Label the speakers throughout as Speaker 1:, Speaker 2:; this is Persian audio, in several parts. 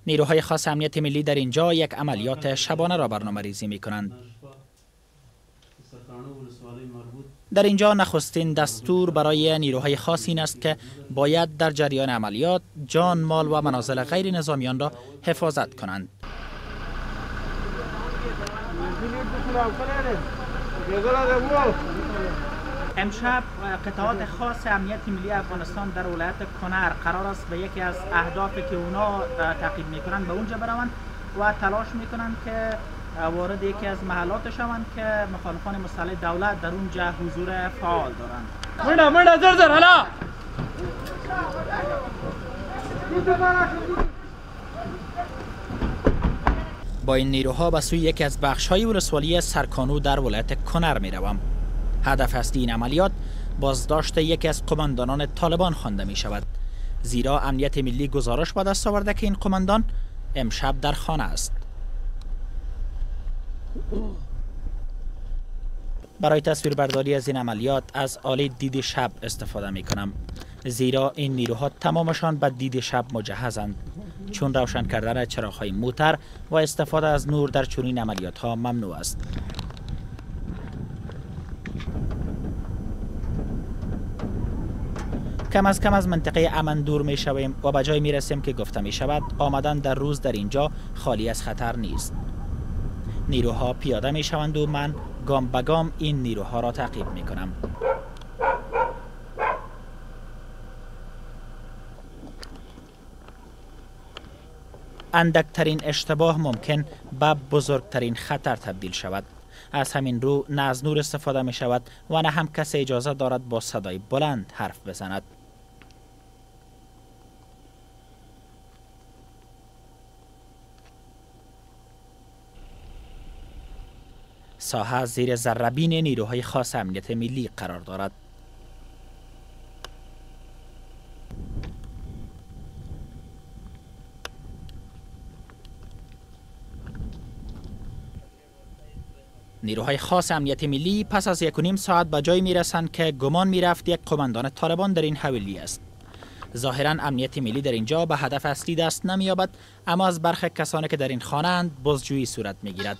Speaker 1: نیروهای خاص امنیت ملی در اینجا یک عملیات شبانه را برنامه‌ریزی می‌کنند. در اینجا نخستین دستور برای نیروهای خاص این است که باید در جریان عملیات جان، مال و منازل غیر نظامیان را حفاظت کنند. امشب قطعات خاص امنیت ملی افغانستان در ولایت کنر قرار است به یکی از اهدافی که اونا تعقیب میکنند به اونجا بروند و تلاش میکنند که وارد یکی از محلات شوند که مخالفان مسلح دولت در اونجا حضور فعال دارند. منډه زر حالا با این نیروها به سوی یکی از بخش‌های ولسوالی سرکانو در ولایت کنر میروم. هدف اصلی این عملیات بازداشت یکی از قماندانان طالبان خوانده می شود، زیرا امنیت ملی گزارش به دست آورده که این قماندان امشب در خانه است. برای تصویربرداری از این عملیات از آله دید شب استفاده می کنم، زیرا این نیروها تمامشان به دید شب مجهزند، چون روشن کردن چراغ‌های موتر و استفاده از نور در چنین عملیات ها ممنوع است. کم از کم از منطقه امن دور می شویم و به جای می رسیم که گفته می شود آمدن در روز در اینجا خالی از خطر نیست. نیروها پیاده می شوند و من گام به گام این نیروها را تعقیب می کنم. اندکترین اشتباه ممکن به بزرگترین خطر تبدیل شود. از همین رو نه از نور استفاده می شود و نه هم کسی اجازه دارد با صدای بلند حرف بزند. ساحه زیر ذره‌بین نیروهای خاص امنیت ملی قرار دارد. نیروهای خاص امنیت ملی پس از 1.5 ساعت به جای میرسند که گمان میرفت یک قماندان طالبان در این حویلی است. ظاهرا امنیت ملی در اینجا به هدف اصلی دست نمییابد، اما از برخی کسانی که در این خانه اند بازجویی صورت میگیرد.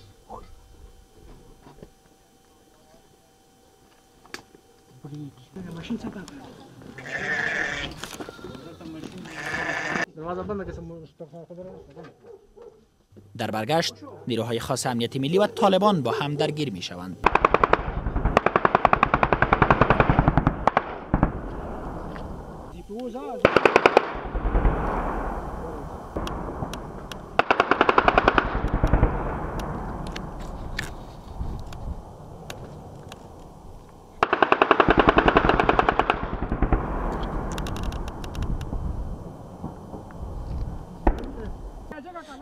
Speaker 1: در برگشت نیروهای خاص امنیت ملی و طالبان با هم درگیر می شوند.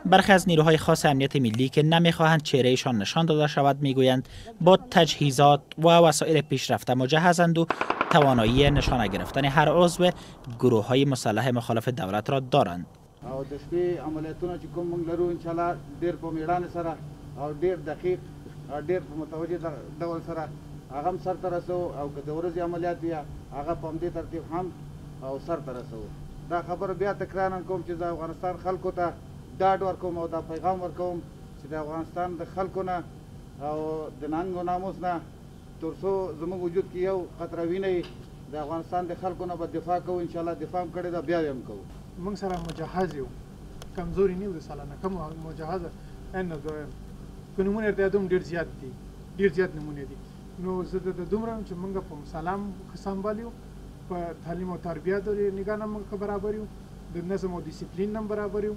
Speaker 1: برخی از نیروهای خاص امنیت ملی که نمیخواهند چهرهشان نشان داده شود میگویند با تجهیزات و وسایل پیشرفته مجهزند و توانایی نشانه گرفتن هر عضو گروه‌های مسلح مخالف دولت را دارند.
Speaker 2: او د شپې عملیاتونه چې کوم موږ لرو انشاءالله ډېر په میړانې سره او ډېر دقیق او ډېر په متوجه ډول سره هغه هم سرته رسوو او که د ورځې عملیات وي هغه په همدې ترتیب هم او سرته رسوو. دا خبره بیا تکرارا کوم چې د افغانستان خلکو ته ډاډ ورکوم او دا پیغام ورکوم چې د افغانستان د خلکو نه او د ننګ و ناموس نه تر څو زموږ وجود کې یو خطره وینئ د افغانستان د خلکو نه به دفاع کوو. انشاءالله دفاع هم کړې ده، بیا یې هم کوو.
Speaker 3: موږ سره مجهز یو، کمزوري نه یو د سالانه کم مجهزه نه دویم که نمونه د ادم ډېر زیات دي، ډېر زیات نمونه دي. نو زه د دومره چې موږ په سلام سمبال یو، په تعلیم او تربیه د نگاه نه موږ برابر یو، د نظم او ډیسپلین نه برابر یو.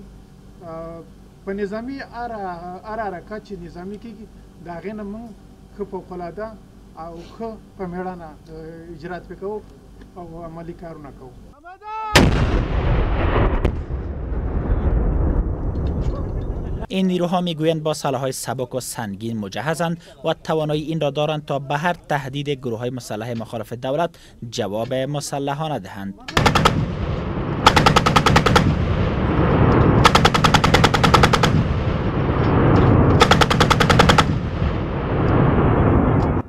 Speaker 3: په نظامي هر حرکت چې نظامي کېږي د هغې نه موږ ښه فوقالعاده او ښه په مېړانه اجرات پرې کوو او عملي کارونه کوو.
Speaker 1: این نیروها میگویند با سلاح‌های سبک و سنگین مجهزند و توانایی این را دارند تا به هر تهدید گروه‌های مسلح مخالف دولت جواب مسلحانه دهند.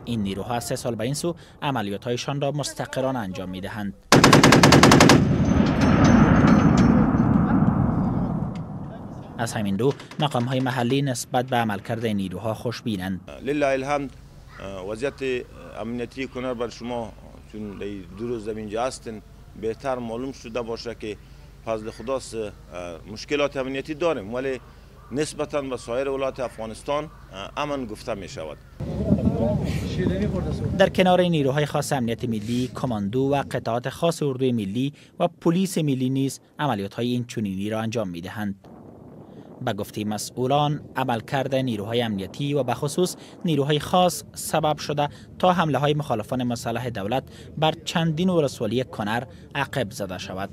Speaker 1: این نیروها 3 سال به این سو عملیات‌هایشان را مستقرانه انجام می‌دهند. از همین رو مقام‌های محلی نسبت به عملکرد نیروها خوشبینند.
Speaker 4: لله الحمد وضعیت امنیتی کنر بر شما چون دو روز اینجا هستن بهتر معلوم شده باشه که فضل خداست مشکلات امنیتی داریم ولی نسبتاً به سایر ولایات افغانستان امن گفته می شود.
Speaker 1: در کنار نیروهای خاص امنیت ملی، کماندو و قطعات خاص اردوی ملی و پلیس ملی نیز عملیات‌های این چنینی را انجام می‌دهند. به گفته مسئولان، عملکرد نیروهای امنیتی و به خصوص نیروهای خاص سبب شده تا حمله‌های مخالفان مسلح دولت بر چندین ولسوالی کنر عقب زده شود.